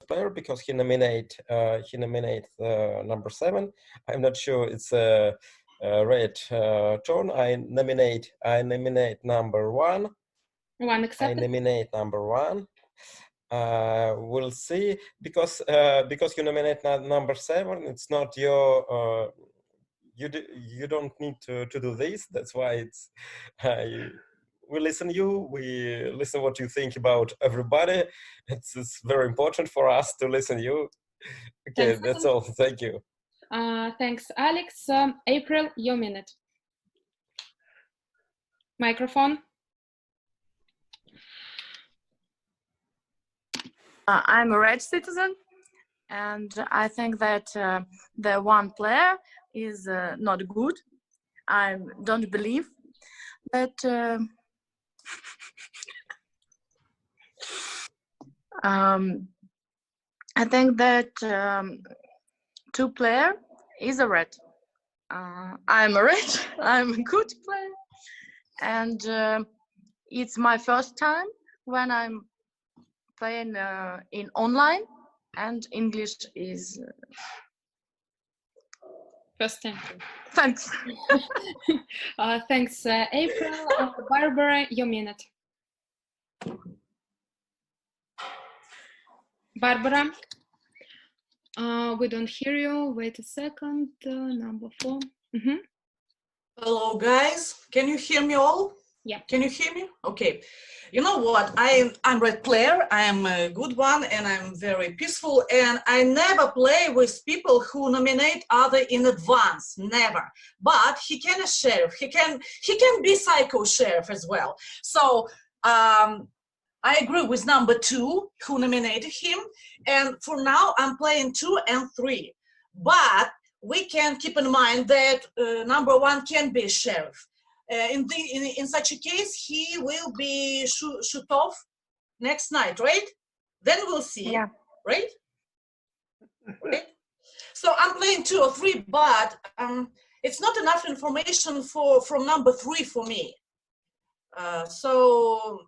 player because he nominate number 7. I'm not sure it's a red tone. I nominate number 1. One accepted. I nominate number 1. We'll see, because you nominate number 7. It's not your. You don't need to do this. That's why it's. We listen you. We listen what you think about everybody. It's very important for us to listen you. Okay, Thanks. that's all. Thank you. Thanks, Alex. April, your minute. Microphone. I'm a red citizen, and I think that the one player is not good. I don't believe that I think that 2 player is a red. I'm a red. I'm a good player, and it's my first time when I'm playing in online, and English is First time. thanks. Thanks, April. Barbara, your minute. Barbara, we don't hear you. Wait a second. Number 4. Hello, guys. Can you hear me all? Yeah. Can you hear me? Okay. You know what? I'm red player. I'm a good one, and I'm very peaceful. And I never play with people who nominate other in advance. Never. But he can a sheriff. He can be psycho sheriff as well. So I agree with number 2 who nominated him. And for now, I'm playing 2 and 3. But we can keep in mind that number 1 can be a sheriff. In such a case, he will be shoot off next night, right? Then we'll see, Yeah. right? Right? So I'm playing 2 or 3, but it's not enough information from number 3 for me. So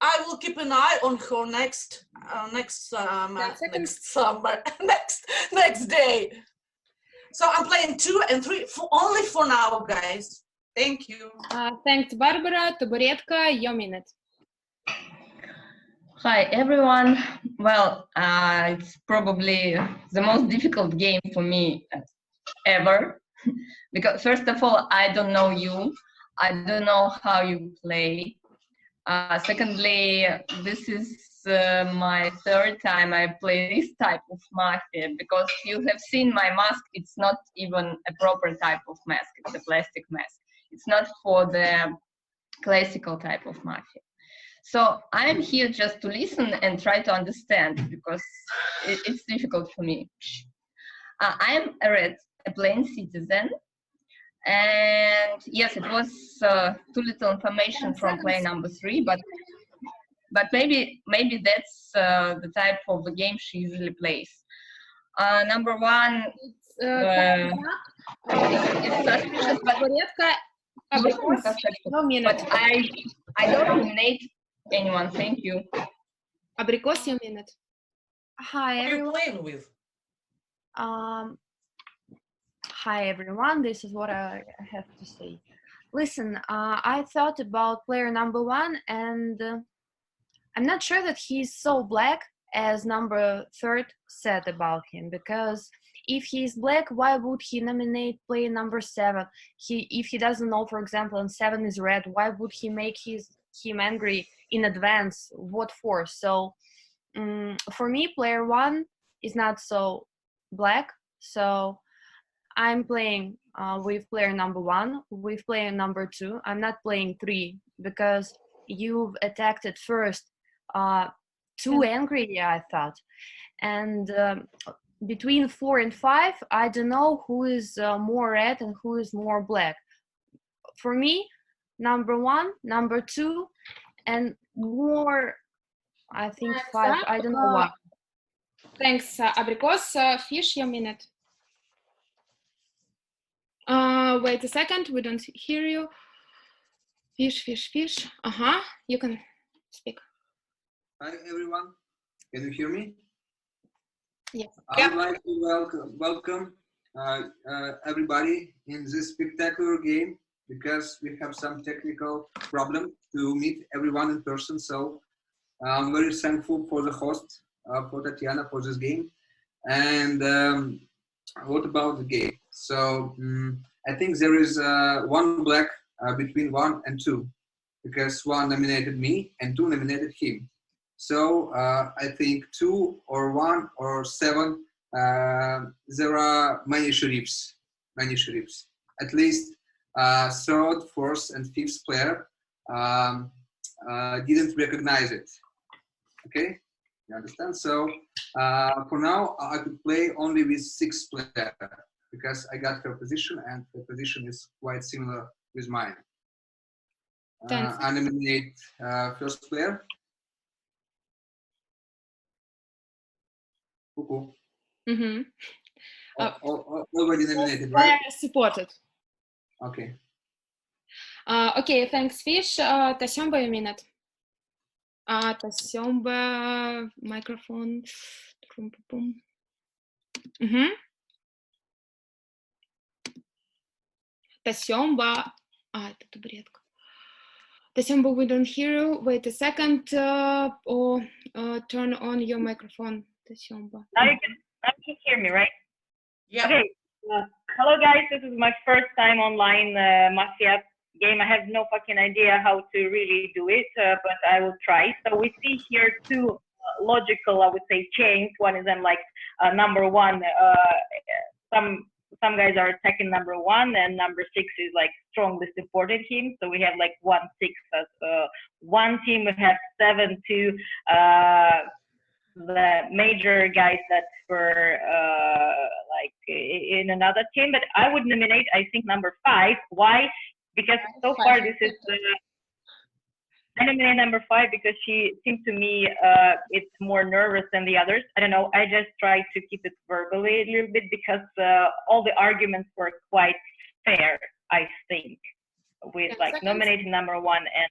I will keep an eye on her next summer, next day. So I'm playing 2 and 3 only for now, guys. Thank you. Thanks, Barbara. Taburetka, your minute. Hi, everyone. Well, it's probably the most difficult game for me ever. Because first of all, I don't know you. I don't know how you play. Secondly, this is my 3rd time I play this type of Mafia, because you have seen my mask. It's not even a proper type of mask. It's a plastic mask. It's not for the classical type of Mafia. So I'm here just to listen and try to understand, because it's difficult for me. I'm a plain citizen. And yes, it was too little information from player number 3, but maybe that's the type of the game she usually plays. Number 1, it's suspicious, but I don't nominate anyone. Thank you. Abrikos, your minute. Hi, everyone. Who are you playing with? Hi everyone, this is what I have to say. Listen, I thought about player number 1, and I'm not sure that he's so black as number 3 said about him, because if he's black, why would he nominate player number 7? If he doesn't know, for example, and 7 is red, why would he make him angry in advance? What for? So for me, player 1 is not so black, so I'm playing with player number 1, with player number 2. I'm not playing 3, because you've attacked it first. Too angry, yeah, I thought. And between 4 and 5, I don't know who is more red and who is more black. For me, number 1, number 2, and more, I think 5. I don't know why. Thanks, Abrikos. Fish, your minute. Wait a second, we don't hear you. Fish. You can speak. Hi everyone. Can you hear me? Yes. I'd like to welcome everybody in this spectacular game because we have some technical problem to meet everyone in person. So I'm very thankful for the host, for Tatiana, for this game. And what about the game? So I think there is one black between 1 and 2 because 1 nominated me and 2 nominated him. So I think 2 or 1 or 7, there are many sheriffs. At least 3rd, 4th, and 5th player didn't recognize it. Okay, you understand? So for now, I could play only with 6th player because I got her position and her position is quite similar with mine. I nominate 1st player. Cuckoo. Mm-hmm. Already nominated, right? Supported. Okay. Okay, thanks, Fish. Tasomba, a minute. Tasomba, microphone. Mm-hmm. Tasomba. Это табуретка. Tasomba, we don't hear you. Wait a second. Or turn on your microphone, Tasomba. Now you can hear me, right? Yeah. Okay. Hello, guys. This is my first time online Mafia game. I have no fucking idea how to really do it, but I will try. So we see here 2 logical, I would say, chains. One is then like number 1. Some guys are attacking number 1, and number 6 is like strongly supported him. So we have like 1-6 as one team. We have 7-2. The major guys that were like in another team, but I would nominate, I think, number 5. Why? Because so far this is I nominate number 5 because she seems to me it's more nervous than the others. I don't know. I just try to keep it verbally a little bit because all the arguments were quite fair, I think, with like nominating number 1 and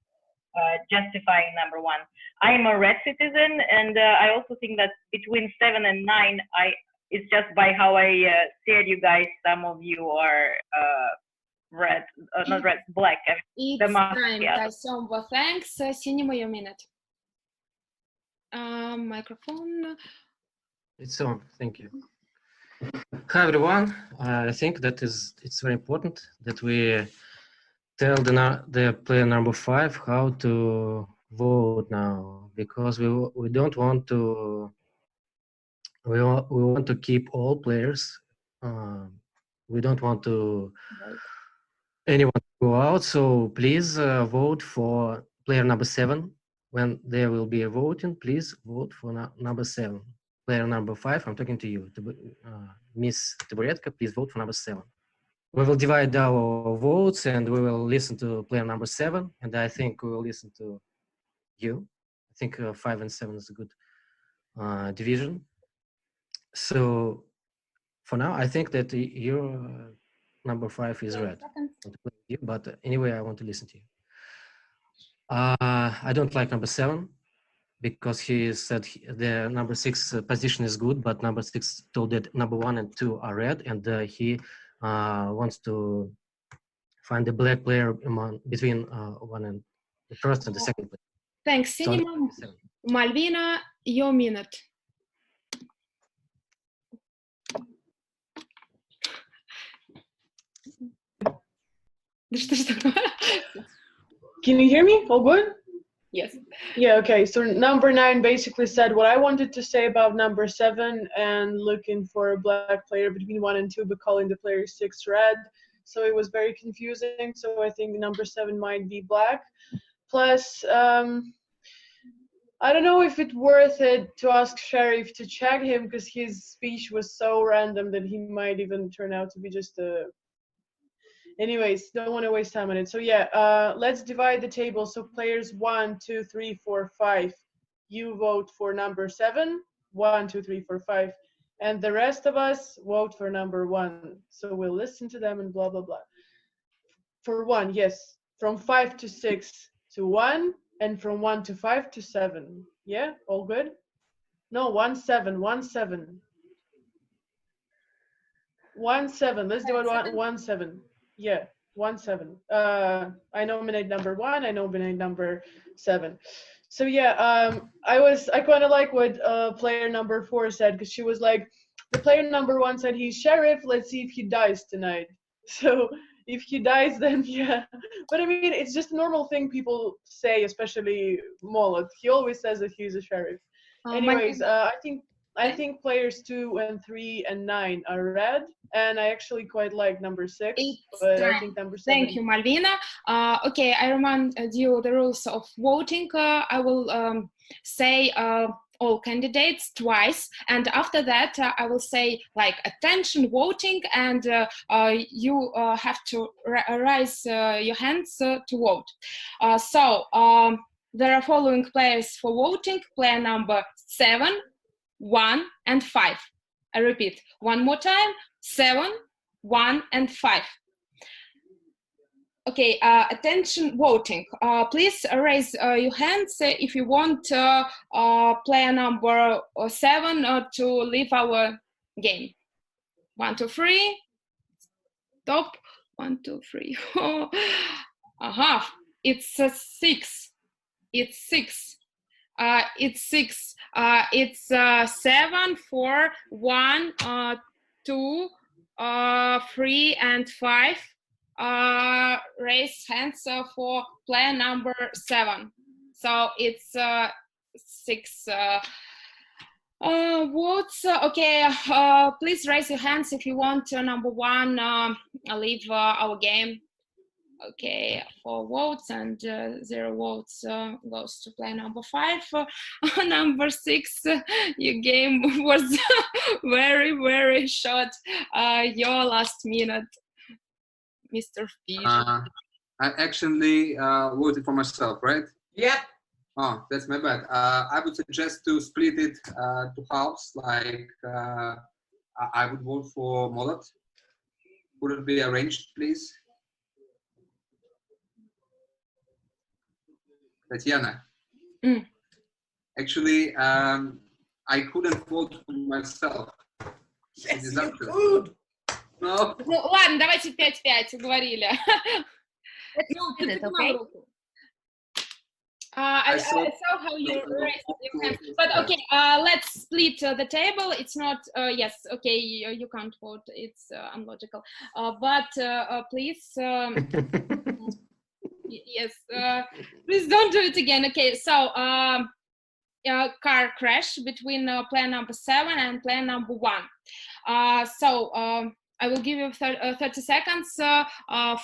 justifying number 1. I am a red citizen, and I also think that between 7 and 9, it's just by how I said you guys, some of you are red, not red, black. It's time, Tasomba. Thanks. Cinema, a minute. Microphone. It's on. Thank you. Hi everyone. I think that it's very important that we tell the player number 5 how to vote now, because we don't want to we want to keep all players. We don't want to anyone to go out, so please vote for player number 7. When there will be a voting, please vote for number 7. Player number 5, I'm talking to you, Miss Taburetka, please vote for number 7. We will divide our votes and we will listen to player number 7, and I think we will listen to you. I think 5 and 7 is a good division. So for now, I think that your number 5 is red. But anyway, I want to listen to you. I don't like number 7 because he said the number 6 position is good, but number 6 told that number 1 and 2 are red, and he wants to find the black player between 1 and the first and the second player. Thanks, Cinema. Malvina, your minute. Can you hear me? All good? Yes. Yeah, okay. So number 9 basically said what I wanted to say about number 7 and looking for a black player between 1 and 2, but calling the player 6 red. So it was very confusing. So I think number 7 might be black. Plus, I don't know if it's worth it to ask Sheriff to check him because his speech was so random that he might even turn out to be just a... Anyways, don't want to waste time on it. So yeah, let's divide the table. So players 1, 2, 3, 4, 5. You vote for number 7. 1, 2, 3, 4, 5. And the rest of us vote for number 1. So we'll listen to them and blah, blah, blah. For 1, yes. From 5 to 6 to 1. And from 1 to 5 to 7. Yeah, all good? No, 1-7, 1-7. 1-7. Let's do it 1-7. Yeah, 1-7. I nominate number 1. I nominate number 7. So yeah, I kind of like what player number 4 said, because she was like, the player number 1 said he's sheriff. Let's see if he dies tonight. So if he dies, then yeah. But I mean, it's just a normal thing people say, especially Molot. He always says that he's a sheriff. Anyways, I think players 2 and 3 and 9 are red, and I actually quite like number 6, but I think number 7. Thank you, Malvina. Okay, I remind you the rules of voting. I will say all candidates twice, and after that I will say like attention voting, and you have to raise your hands to vote. So there are following players for voting: player number 7, 1 and 5. I repeat one more time: 7, 1 and 5. Okay, attention voting. Please raise your hands if you want player number 7 to leave our game. 1, 2, 3. Stop. 1, 2, 3. It's 6. It's 6. It's 6. It's 7, 4, 1, 2, 3, and 5. Raise hands for player number 7. So it's 6 votes. Okay, please raise your hands if you want number 1 leave our game. Okay, 4 votes, and 0 votes goes to player number 5. Number 6, your game was very, very short. Your last minute, Mr. Fish. I actually voted for myself, right? Yeah. Oh, that's my bad. I would suggest to split it to halves. Like I would vote for Molot. Would it be arranged, please? Tatiana. Actually, I couldn't vote for myself. Yes, you could. No. Ну, ладно, давайте 5-5 уговорили. I saw how you raised your hand. But okay, let's split the table. It's not, yes, okay, you can't vote. It's unlogical. But please, yes, please don't do it again. Okay, so car crash between player number 7 and player number 1. So I will give you 30 seconds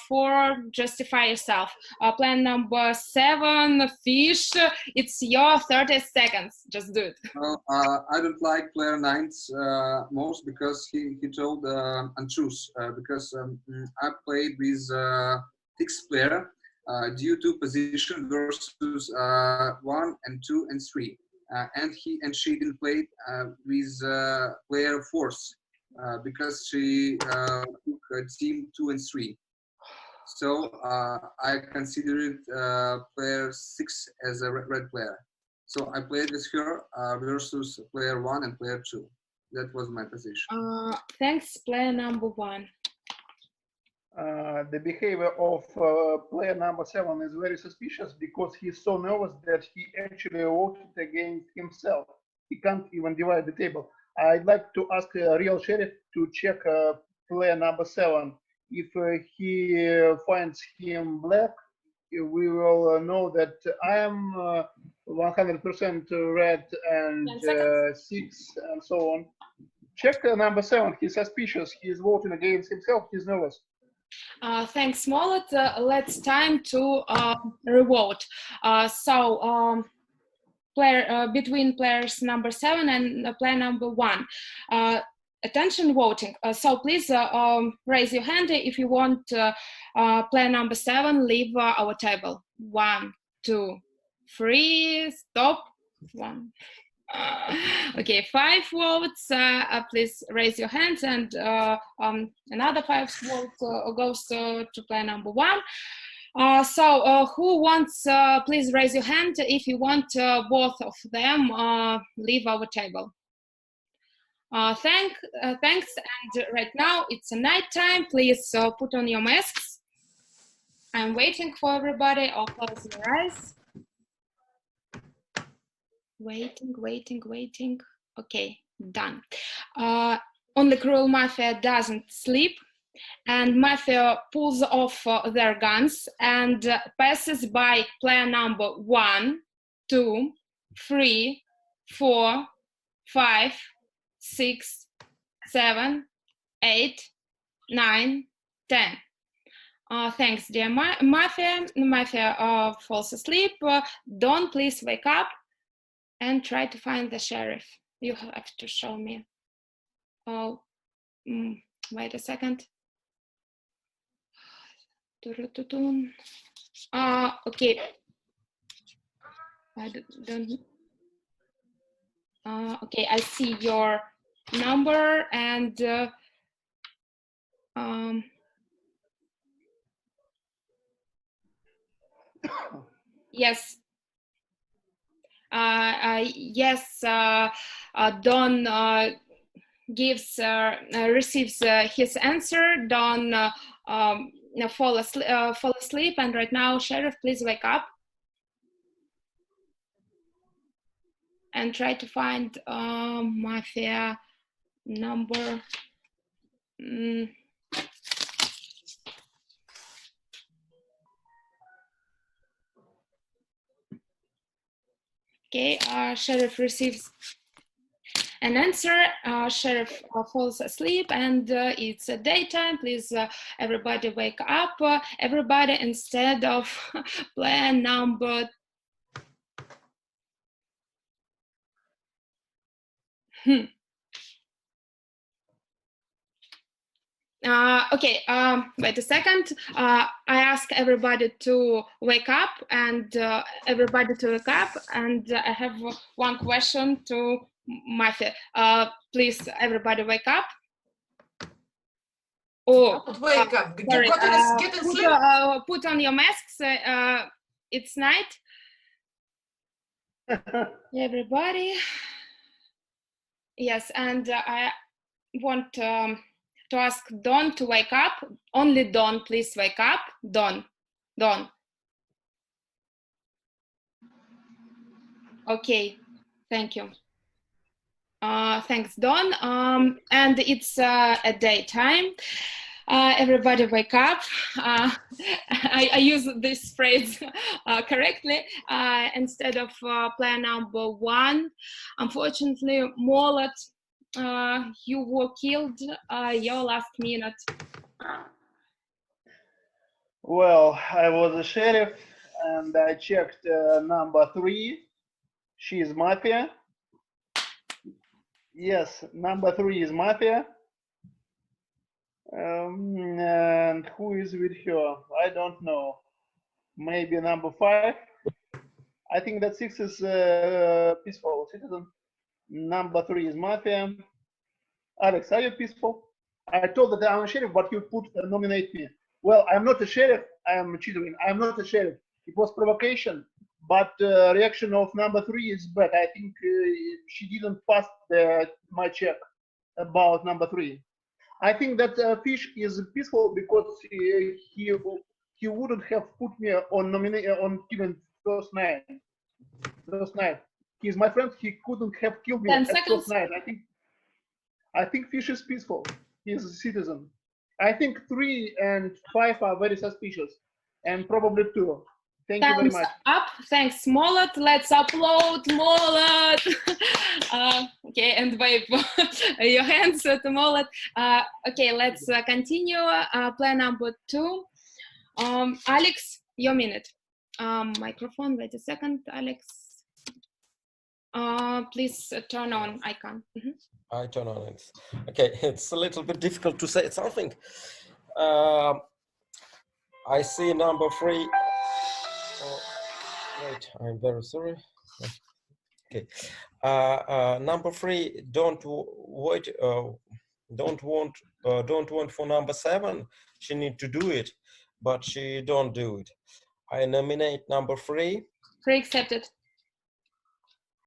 for justify yourself. Player number 7, Fish, it's your 30 seconds. Just do it. Well, I don't like player 9's most because he told untruths. Because I played with 6th player due to position versus 1 and 2 and 3. And he and she didn't play with player 4th. Because she took team 2 and 3. So I considered player 6 as a red player. So I played with her versus player 1 and player 2. That was my position. Thanks, player number 1. The behavior of player number 7 is very suspicious because he's so nervous that he actually voted against himself. He can't even divide the table. I'd like to ask a real sheriff to check player number 7. If he finds him black, we will know that I am 100% red and 6 and so on. Check number 7. He's suspicious. He's voting against himself. He's nervous. Thanks, Molot. Let's time to revote. So player between players number 7 and player number 1. Attention voting. So please raise your hand if you want player number 7 leave our table. 1, 2, 3. Stop. 1. Okay, 5 votes. Please raise your hands, and another 5 votes goes to player number 1. Who wants, please raise your hand if you want both of them leave our table. Thanks, and right now it's a night time. Please put on your masks. I'm waiting for everybody, or close your eyes. Waiting. Okay, done. Only Cruel Mafia doesn't sleep, and Mafia pulls off their guns and passes by player number 1, 2, 3, 4, 5, 6, 7, 8, 9, 10. Thanks, dear Mafia. Mafia falls asleep. Dawn, please wake up and try to find the sheriff. You have to show me. Oh, wait a second. Okay. I don't. Okay, I see your number and yes. Yes, Don receives his answer. Don fall asleep, and right now, Sheriff, please wake up and try to find Mafia number. Okay, Sheriff receives an answer. Sheriff falls asleep, and it's daytime. Please, everybody wake up. Everybody, instead of player number. Okay, wait a second. I ask everybody to wake up, and everybody to wake up, and I have one question to Mafia. Please, everybody wake up. Oh, wake up. Sorry, Get in sleep. Put on your masks. It's night. Everybody. Yes, and I want to ask Dawn to wake up. Only Dawn, please wake up. Dawn. Okay, thank you. Thanks, Dawn. And it's a daytime. Everybody wake up. I use this phrase correctly instead of player number 1. Unfortunately, Molot, you were killed your last minute. Well, I was a sheriff and I checked number 3. She is Mafia. Yes, number 3 is Mafia. And who is with her? I don't know. Maybe number 5. I think that 6 is peaceful citizen. Number 3 is Mafia. Alex, are you peaceful? I told that I'm a sheriff, but you put nominate me. Well, I'm not a sheriff. I am cheating. I'm not a sheriff. It was provocation, but reaction of number 3 is bad. I think she didn't pass my check about number 3. I think that Fish is peaceful because he wouldn't have put me on killing first night. He's my friend. He couldn't have killed me at first night. I think Fish is peaceful. He's a citizen. I think 3 and 5 are very suspicious, and probably 2. Thank you very much. Up. Thanks, Molot. Let's upload Molot. Okay, and wave your hands to Molot. Okay, let's continue. Player number 2. Alex, your minute. Microphone. Wait a second, Alex. Please turn on icon. I turn on it. Okay, it's a little bit difficult to say something. I see number 3. Oh, wait, I'm very sorry. Okay, number 3. Don't want for number 7. She need to do it, but she don't do it. I nominate number 3. 3 accepted.